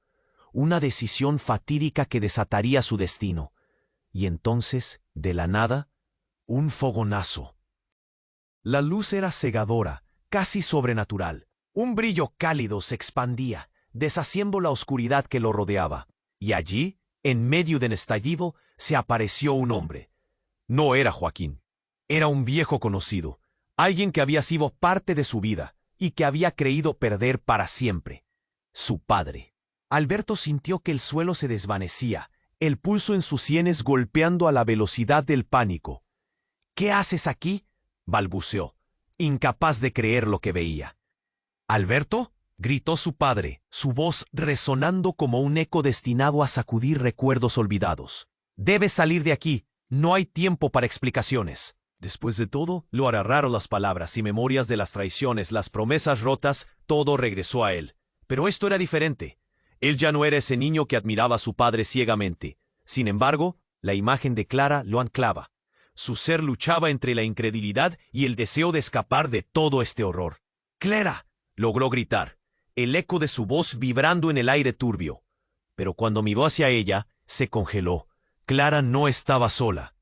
Una decisión fatídica que desataría su destino. Y entonces, de la nada, un fogonazo. La luz era cegadora, casi sobrenatural. Un brillo cálido se expandía, deshaciendo la oscuridad que lo rodeaba. Y allí, en medio del estallido, se apareció un hombre. No era Joaquín. Era un viejo conocido, alguien que había sido parte de su vida y que había creído perder para siempre. Su padre. Alberto sintió que el suelo se desvanecía, el pulso en sus sienes golpeando a la velocidad del pánico. «¿Qué haces aquí?», balbuceó, incapaz de creer lo que veía. «¿Alberto?», gritó su padre, su voz resonando como un eco destinado a sacudir recuerdos olvidados. «Debes salir de aquí, no hay tiempo para explicaciones». Después de todo, lo agarraron las palabras y memorias de las traiciones, las promesas rotas, todo regresó a él. Pero esto era diferente. Él ya no era ese niño que admiraba a su padre ciegamente. Sin embargo, la imagen de Clara lo anclaba. Su ser luchaba entre la incredulidad y el deseo de escapar de todo este horror. «¡Clara!», logró gritar, el eco de su voz vibrando en el aire turbio. Pero cuando miró hacia ella, se congeló. Clara no estaba sola.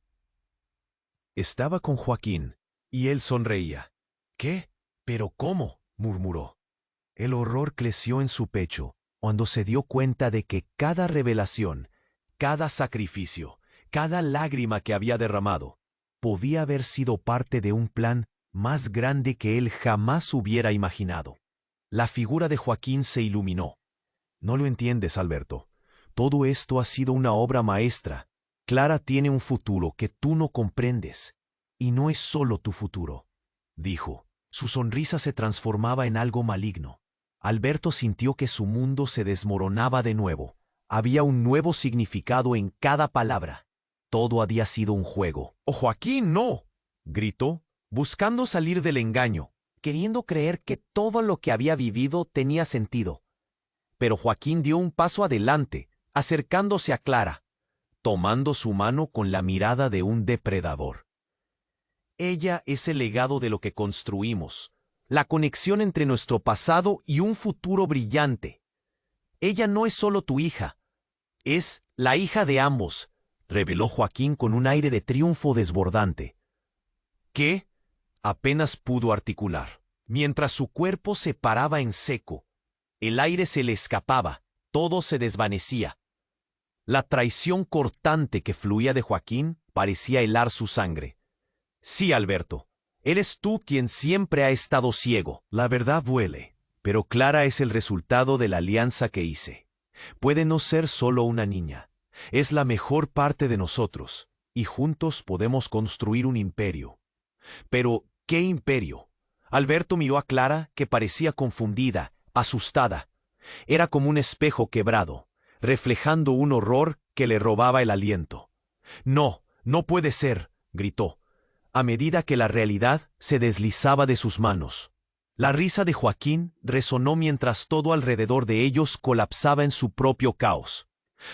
Estaba con Joaquín, y él sonreía. «¿Qué? ¿Pero cómo?», murmuró. El horror creció en su pecho cuando se dio cuenta de que cada revelación, cada sacrificio, cada lágrima que había derramado, podía haber sido parte de un plan más grande que él jamás hubiera imaginado. La figura de Joaquín se iluminó. «No lo entiendes, Alberto. Todo esto ha sido una obra maestra. Clara tiene un futuro que tú no comprendes. Y no es solo tu futuro», dijo. Su sonrisa se transformaba en algo maligno. Alberto sintió que su mundo se desmoronaba de nuevo. Había un nuevo significado en cada palabra. Todo había sido un juego. «¡Oh, Joaquín, no!», gritó, buscando salir del engaño, queriendo creer que todo lo que había vivido tenía sentido. Pero Joaquín dio un paso adelante, acercándose a Clara, tomando su mano con la mirada de un depredador. «Ella es el legado de lo que construimos, la conexión entre nuestro pasado y un futuro brillante. Ella no es solo tu hija, es la hija de ambos», reveló Joaquín con un aire de triunfo desbordante. «¿Qué?», apenas pudo articular. Mientras su cuerpo se paraba en seco, el aire se le escapaba, todo se desvanecía. La traición cortante que fluía de Joaquín parecía helar su sangre. «Sí, Alberto, eres tú quien siempre ha estado ciego. La verdad duele, pero Clara es el resultado de la alianza que hice. Puede no ser solo una niña, es la mejor parte de nosotros, y juntos podemos construir un imperio». «¿Pero qué imperio?». Alberto miró a Clara, que parecía confundida, asustada. Era como un espejo quebrado, reflejando un horror que le robaba el aliento. «No, no puede ser», gritó, a medida que la realidad se deslizaba de sus manos. La risa de Joaquín resonó mientras todo alrededor de ellos colapsaba en su propio caos.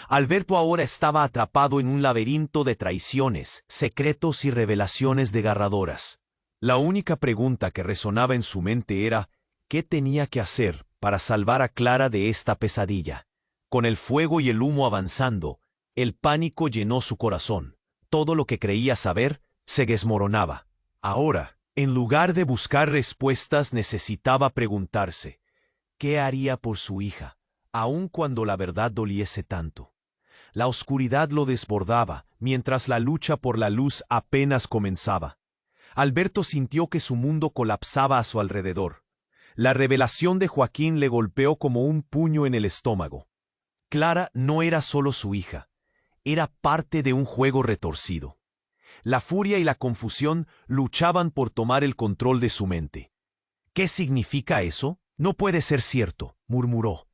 Alberto ahora estaba atrapado en un laberinto de traiciones, secretos y revelaciones desgarradoras. La única pregunta que resonaba en su mente era: ¿Qué tenía que hacer para salvar a Clara de esta pesadilla? Con el fuego y el humo avanzando, el pánico llenó su corazón. Todo lo que creía saber se desmoronaba. Ahora, en lugar de buscar respuestas, necesitaba preguntarse, ¿qué haría por su hija, aun cuando la verdad doliese tanto? La oscuridad lo desbordaba, mientras la lucha por la luz apenas comenzaba. Alberto sintió que su mundo colapsaba a su alrededor. La revelación de Joaquín le golpeó como un puño en el estómago. Clara no era solo su hija, era parte de un juego retorcido. La furia y la confusión luchaban por tomar el control de su mente. ¿Qué significa eso? No puede ser cierto, murmuró.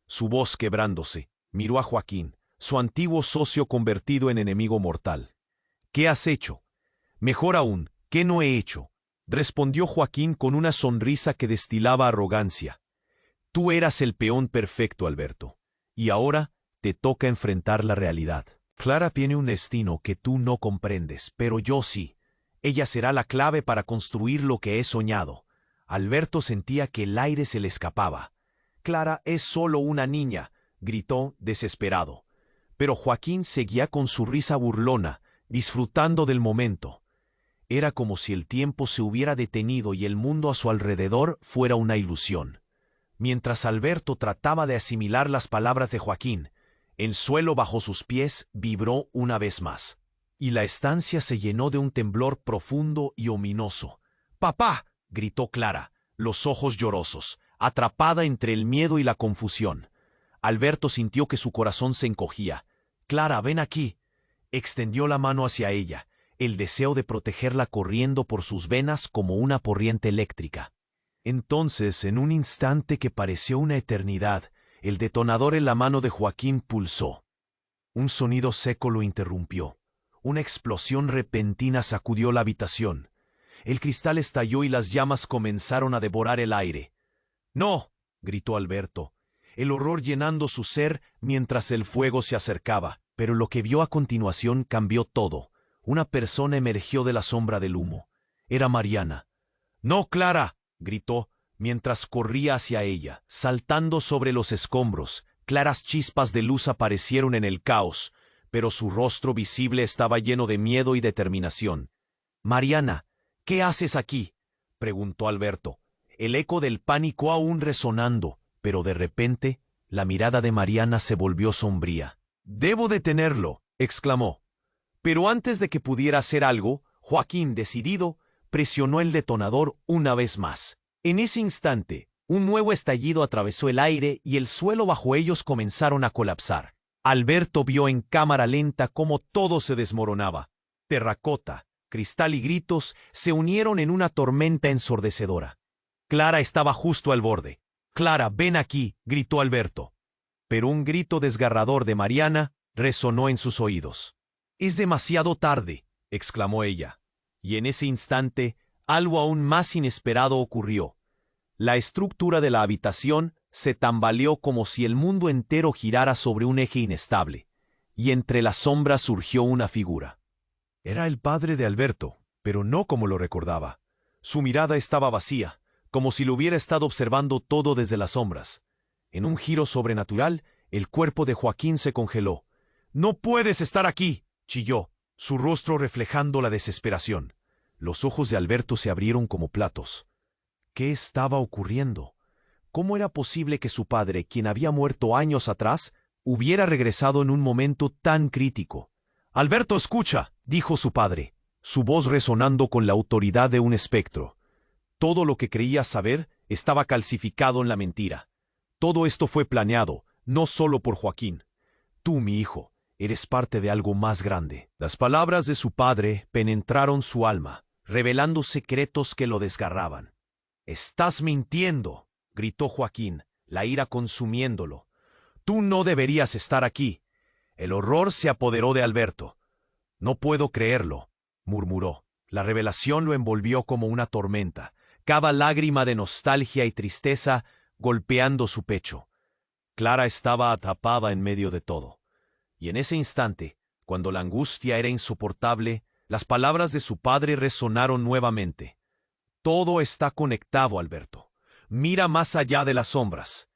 Su voz quebrándose, miró a Joaquín, su antiguo socio convertido en enemigo mortal. ¿Qué has hecho? Mejor aún, ¿qué no he hecho? Respondió Joaquín con una sonrisa que destilaba arrogancia. Tú eras el peón perfecto, Alberto, y ahora te toca enfrentar la realidad. Clara tiene un destino que tú no comprendes, pero yo sí. Ella será la clave para construir lo que he soñado. Alberto sentía que el aire se le escapaba. Clara es solo una niña, gritó desesperado. Pero Joaquín seguía con su risa burlona, disfrutando del momento. Era como si el tiempo se hubiera detenido y el mundo a su alrededor fuera una ilusión. Mientras Alberto trataba de asimilar las palabras de Joaquín, el suelo bajo sus pies vibró una vez más, y la estancia se llenó de un temblor profundo y ominoso. ¡Papá!, gritó Clara, los ojos llorosos, atrapada entre el miedo y la confusión. Alberto sintió que su corazón se encogía. «Clara, ven aquí». Extendió la mano hacia ella, el deseo de protegerla corriendo por sus venas como una corriente eléctrica. Entonces, en un instante que pareció una eternidad, el detonador en la mano de Joaquín pulsó. Un sonido seco lo interrumpió. Una explosión repentina sacudió la habitación. El cristal estalló y las llamas comenzaron a devorar el aire. «¡No!», gritó Alberto, el horror llenando su ser mientras el fuego se acercaba. Pero lo que vio a continuación cambió todo. Una persona emergió de la sombra del humo. Era Mariana. «¡No, Clara!», gritó, mientras corría hacia ella, saltando sobre los escombros. Claras chispas de luz aparecieron en el caos, pero su rostro visible estaba lleno de miedo y determinación. «Mariana, ¿qué haces aquí?», preguntó Alberto, el eco del pánico aún resonando, pero de repente la mirada de Mariana se volvió sombría. «Debo detenerlo», exclamó. Pero antes de que pudiera hacer algo, Joaquín, decidido, presionó el detonador una vez más. En ese instante, un nuevo estallido atravesó el aire y el suelo bajo ellos comenzaron a colapsar. Alberto vio en cámara lenta cómo todo se desmoronaba. Terracota, cristal y gritos se unieron en una tormenta ensordecedora. Clara estaba justo al borde. «Clara, ven aquí», gritó Alberto. Pero un grito desgarrador de Mariana resonó en sus oídos. «Es demasiado tarde», exclamó ella. Y en ese instante, algo aún más inesperado ocurrió. La estructura de la habitación se tambaleó como si el mundo entero girara sobre un eje inestable, y entre las sombras surgió una figura. Era el padre de Alberto, pero no como lo recordaba. Su mirada estaba vacía, como si lo hubiera estado observando todo desde las sombras. En un giro sobrenatural, el cuerpo de Joaquín se congeló. «¡No puedes estar aquí!», chilló, su rostro reflejando la desesperación. Los ojos de Alberto se abrieron como platos. ¿Qué estaba ocurriendo? ¿Cómo era posible que su padre, quien había muerto años atrás, hubiera regresado en un momento tan crítico? «Alberto, escucha», dijo su padre, su voz resonando con la autoridad de un espectro. Todo lo que creía saber estaba calcificado en la mentira. Todo esto fue planeado, no solo por Joaquín. «Tú, mi hijo, eres parte de algo más grande». Las palabras de su padre penetraron su alma, revelando secretos que lo desgarraban. «Estás mintiendo», gritó Joaquín, la ira consumiéndolo. «Tú no deberías estar aquí». El horror se apoderó de Alberto. «No puedo creerlo», murmuró. La revelación lo envolvió como una tormenta, cada lágrima de nostalgia y tristeza golpeando su pecho. Clara estaba atrapada en medio de todo. Y en ese instante, cuando la angustia era insoportable, las palabras de su padre resonaron nuevamente. «Todo está conectado, Alberto. Mira más allá de las sombras.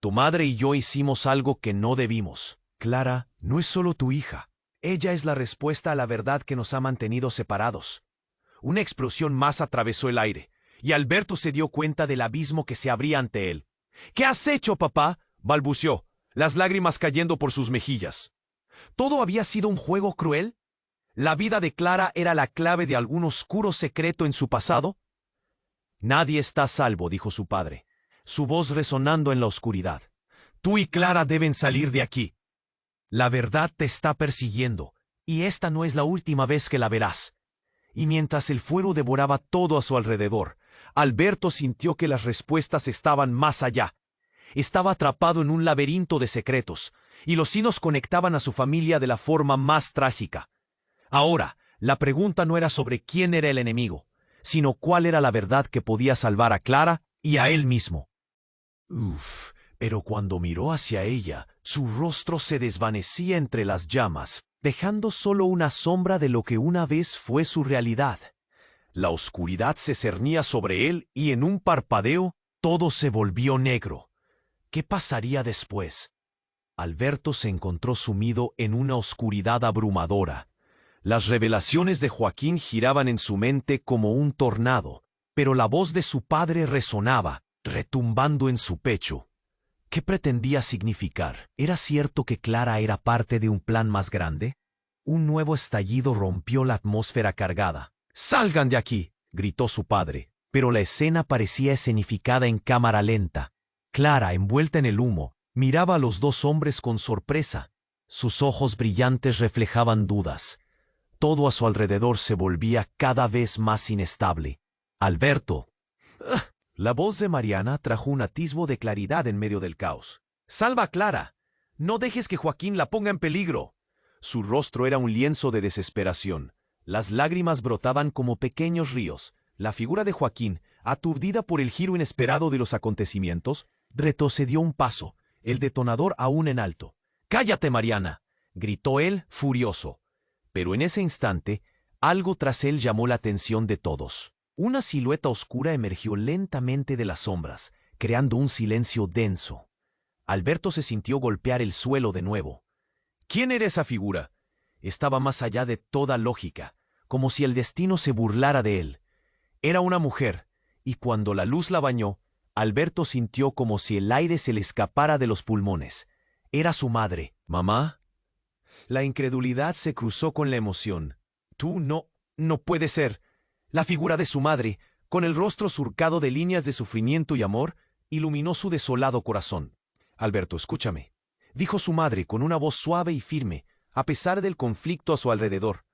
Tu madre y yo hicimos algo que no debimos. Clara no es solo tu hija. Ella es la respuesta a la verdad que nos ha mantenido separados. Una explosión más atravesó el aire, y Alberto se dio cuenta del abismo que se abría ante él. ¿Qué has hecho, papá?, balbuceó, las lágrimas cayendo por sus mejillas. ¿Todo había sido un juego cruel? ¿La vida de Clara era la clave de algún oscuro secreto en su pasado? Nadie está a salvo, dijo su padre, su voz resonando en la oscuridad. Tú y Clara deben salir de aquí. La verdad te está persiguiendo, y esta no es la última vez que la verás. Y mientras el fuego devoraba todo a su alrededor, Alberto sintió que las respuestas estaban más allá. Estaba atrapado en un laberinto de secretos, y los hilos conectaban a su familia de la forma más trágica. Ahora, la pregunta no era sobre quién era el enemigo, sino cuál era la verdad que podía salvar a Clara y a él mismo. Pero cuando miró hacia ella, su rostro se desvanecía entre las llamas, dejando solo una sombra de lo que una vez fue su realidad. La oscuridad se cernía sobre él y en un parpadeo todo se volvió negro. ¿Qué pasaría después? Alberto se encontró sumido en una oscuridad abrumadora. Las revelaciones de Joaquín giraban en su mente como un tornado, pero la voz de su padre resonaba, retumbando en su pecho. ¿Qué pretendía significar? ¿Era cierto que Clara era parte de un plan más grande? Un nuevo estallido rompió la atmósfera cargada. ¡Salgan de aquí!, gritó su padre, pero la escena parecía escenificada en cámara lenta. Clara, envuelta en el humo, miraba a los dos hombres con sorpresa. Sus ojos brillantes reflejaban dudas. Todo a su alrededor se volvía cada vez más inestable. Alberto. La voz de Mariana trajo un atisbo de claridad en medio del caos. ¡Salva a Clara! ¡No dejes que Joaquín la ponga en peligro! Su rostro era un lienzo de desesperación. Las lágrimas brotaban como pequeños ríos. La figura de Joaquín, aturdida por el giro inesperado de los acontecimientos, retrocedió un paso, el detonador aún en alto. ¡Cállate, Mariana!, gritó él, furioso. Pero en ese instante, algo tras él llamó la atención de todos. Una silueta oscura emergió lentamente de las sombras, creando un silencio denso. Alberto se sintió golpear el suelo de nuevo. ¿Quién era esa figura? Estaba más allá de toda lógica, como si el destino se burlara de él. Era una mujer, y cuando la luz la bañó, Alberto sintió como si el aire se le escapara de los pulmones. Era su madre. ¿Mamá? La incredulidad se cruzó con la emoción. Tú no puede ser. La figura de su madre, con el rostro surcado de líneas de sufrimiento y amor, iluminó su desolado corazón. Alberto, escúchame, dijo su madre con una voz suave y firme, a pesar del conflicto a su alrededor.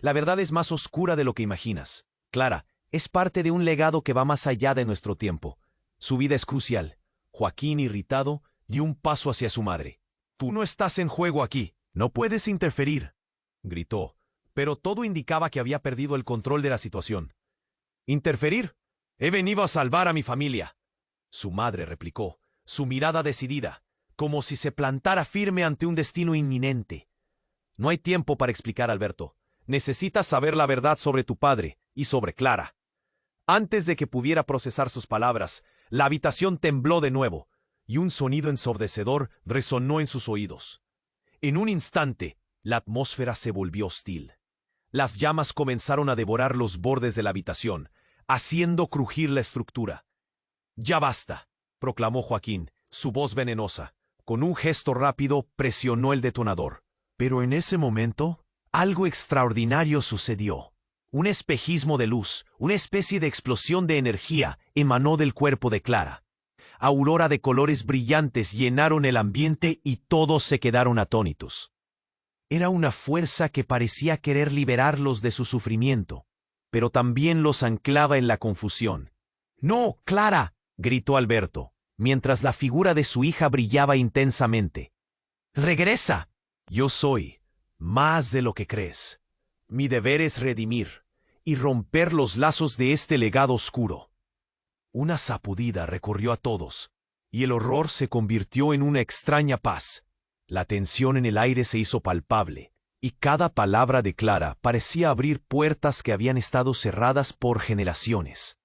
La verdad es más oscura de lo que imaginas. Clara, es parte de un legado que va más allá de nuestro tiempo. Su vida es crucial. Joaquín, irritado, dio un paso hacia su madre. Tú no estás en juego aquí. No puedes interferir, gritó, pero todo indicaba que había perdido el control de la situación. ¿Interferir? He venido a salvar a mi familia. Su madre replicó, su mirada decidida, como si se plantara firme ante un destino inminente. No hay tiempo para explicar, Alberto. Necesitas saber la verdad sobre tu padre y sobre Clara. Antes de que pudiera procesar sus palabras, la habitación tembló de nuevo, y un sonido ensordecedor resonó en sus oídos. En un instante, la atmósfera se volvió hostil. Las llamas comenzaron a devorar los bordes de la habitación, haciendo crujir la estructura. «Ya basta», proclamó Joaquín, su voz venenosa. Con un gesto rápido presionó el detonador. Pero en ese momento, algo extraordinario sucedió. Un espejismo de luz, una especie de explosión de energía, emanó del cuerpo de Clara. Aurora de colores brillantes llenaron el ambiente y todos se quedaron atónitos. Era una fuerza que parecía querer liberarlos de su sufrimiento, pero también los anclaba en la confusión. «¡No, Clara!», gritó Alberto, mientras la figura de su hija brillaba intensamente. «¡Regresa!». «Yo soy más de lo que crees. Mi deber es redimir y romper los lazos de este legado oscuro». Una sacudida recorrió a todos, y el horror se convirtió en una extraña paz. La tensión en el aire se hizo palpable, y cada palabra de Clara parecía abrir puertas que habían estado cerradas por generaciones.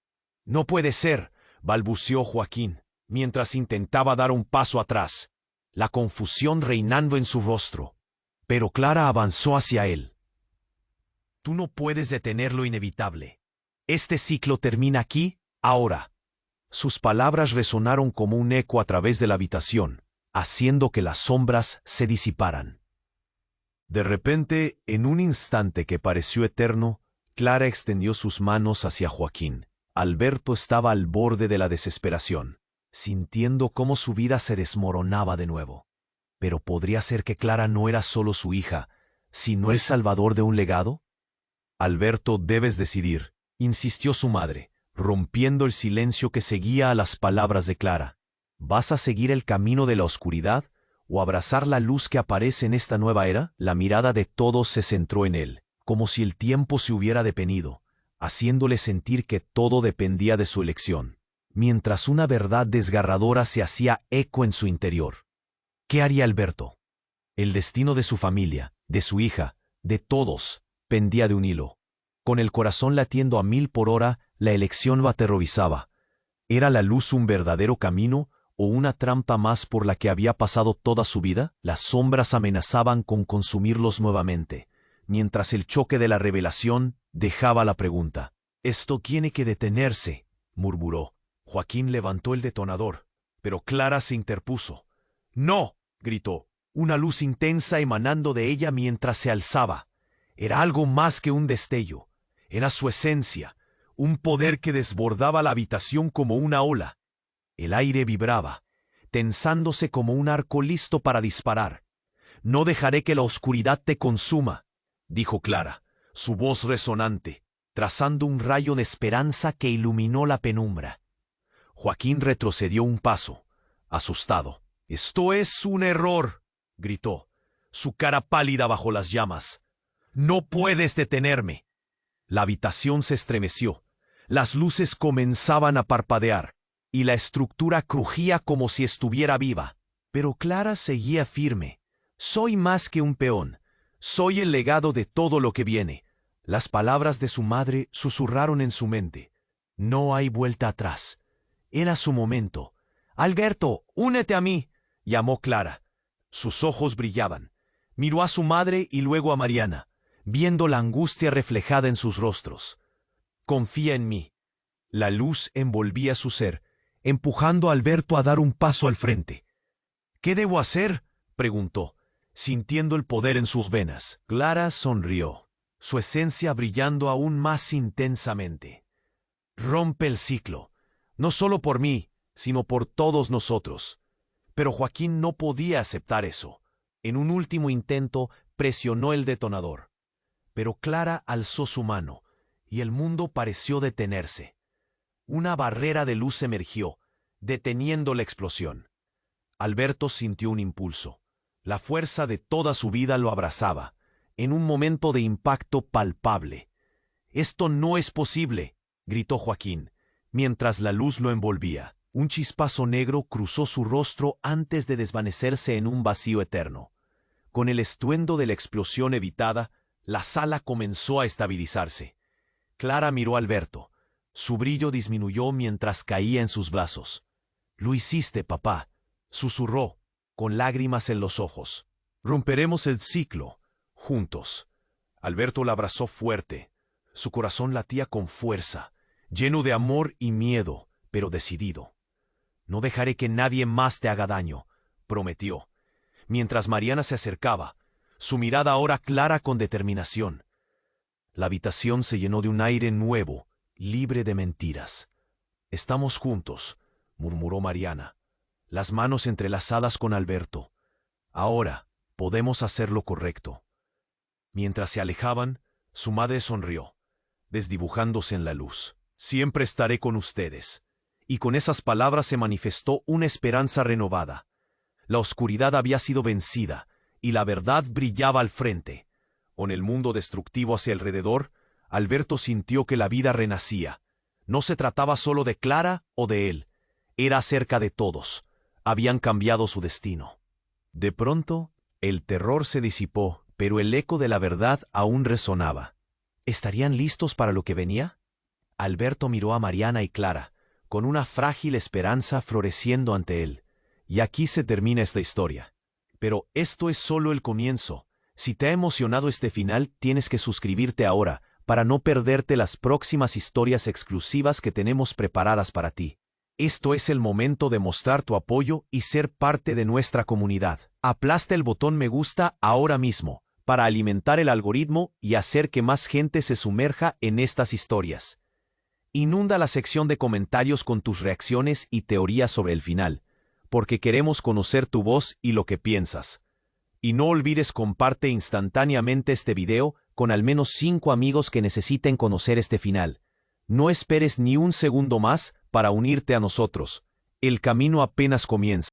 «No puede ser», balbuceó Joaquín, mientras intentaba dar un paso atrás, la confusión reinando en su rostro. Pero Clara avanzó hacia él. Tú no puedes detener lo inevitable. Este ciclo termina aquí, ahora. Sus palabras resonaron como un eco a través de la habitación, haciendo que las sombras se disiparan. De repente, en un instante que pareció eterno, Clara extendió sus manos hacia Joaquín. Alberto estaba al borde de la desesperación, sintiendo cómo su vida se desmoronaba de nuevo. Pero ¿podría ser que Clara no era solo su hija, sino el salvador de un legado? Alberto, debes decidir, insistió su madre, rompiendo el silencio que seguía a las palabras de Clara. ¿Vas a seguir el camino de la oscuridad o abrazar la luz que aparece en esta nueva era? La mirada de todos se centró en él, como si el tiempo se hubiera detenido, haciéndole sentir que todo dependía de su elección, mientras una verdad desgarradora se hacía eco en su interior. ¿Qué haría Alberto? El destino de su familia, de su hija, de todos, pendía de un hilo. Con el corazón latiendo a 1000 por hora, la elección lo aterrorizaba. ¿Era la luz un verdadero camino o una trampa más por la que había pasado toda su vida? Las sombras amenazaban con consumirlos nuevamente, mientras el choque de la revelación dejaba la pregunta. «Esto tiene que detenerse», murmuró. Joaquín levantó el detonador, pero Clara se interpuso. «¡No!», gritó, una luz intensa emanando de ella mientras se alzaba. Era algo más que un destello. Era su esencia, un poder que desbordaba la habitación como una ola. El aire vibraba, tensándose como un arco listo para disparar. «No dejaré que la oscuridad te consuma», dijo Clara, su voz resonante, trazando un rayo de esperanza que iluminó la penumbra. Joaquín retrocedió un paso, asustado. «Esto es un error», gritó, su cara pálida bajo las llamas. «No puedes detenerme». La habitación se estremeció, las luces comenzaban a parpadear, y la estructura crujía como si estuviera viva. Pero Clara seguía firme. «Soy más que un peón. Soy el legado de todo lo que viene». Las palabras de su madre susurraron en su mente. No hay vuelta atrás. Era su momento. «Alberto, únete a mí», llamó Clara. Sus ojos brillaban. Miró a su madre y luego a Mariana, viendo la angustia reflejada en sus rostros. «Confía en mí». La luz envolvía su ser, empujando a Alberto a dar un paso al frente. «¿Qué debo hacer?», preguntó, sintiendo el poder en sus venas. Clara sonrió, su esencia brillando aún más intensamente. «Rompe el ciclo, no solo por mí, sino por todos nosotros». Pero Joaquín no podía aceptar eso. En un último intento, presionó el detonador. Pero Clara alzó su mano, y el mundo pareció detenerse. Una barrera de luz emergió, deteniendo la explosión. Alberto sintió un impulso. La fuerza de toda su vida lo abrazaba, en un momento de impacto palpable. «Esto no es posible», gritó Joaquín, mientras la luz lo envolvía. Un chispazo negro cruzó su rostro antes de desvanecerse en un vacío eterno. Con el estruendo de la explosión evitada, la sala comenzó a estabilizarse. Clara miró a Alberto. Su brillo disminuyó mientras caía en sus brazos. «Lo hiciste, papá», susurró, con lágrimas en los ojos. «Romperemos el ciclo, juntos». Alberto la abrazó fuerte. Su corazón latía con fuerza, lleno de amor y miedo, pero decidido. «No dejaré que nadie más te haga daño», prometió. Mientras Mariana se acercaba, su mirada ahora clara con determinación. La habitación se llenó de un aire nuevo, libre de mentiras. «Estamos juntos», murmuró Mariana, las manos entrelazadas con Alberto. «Ahora podemos hacer lo correcto». Mientras se alejaban, su madre sonrió, desdibujándose en la luz. «Siempre estaré con ustedes». Y con esas palabras se manifestó una esperanza renovada. La oscuridad había sido vencida, y la verdad brillaba al frente. Con el mundo destructivo hacia alrededor, Alberto sintió que la vida renacía. No se trataba solo de Clara o de él, era acerca de todos. Habían cambiado su destino. De pronto, el terror se disipó, pero el eco de la verdad aún resonaba. ¿Estarían listos para lo que venía? Alberto miró a Mariana y Clara, con una frágil esperanza floreciendo ante él. Y aquí se termina esta historia. Pero esto es solo el comienzo. Si te ha emocionado este final, tienes que suscribirte ahora para no perderte las próximas historias exclusivas que tenemos preparadas para ti. Esto es el momento de mostrar tu apoyo y ser parte de nuestra comunidad. Aplasta el botón me gusta ahora mismo para alimentar el algoritmo y hacer que más gente se sumerja en estas historias. Inunda la sección de comentarios con tus reacciones y teorías sobre el final, porque queremos conocer tu voz y lo que piensas. Y no olvides comparte instantáneamente este video con al menos 5 amigos que necesiten conocer este final. No esperes ni un segundo más para unirte a nosotros. El camino apenas comienza.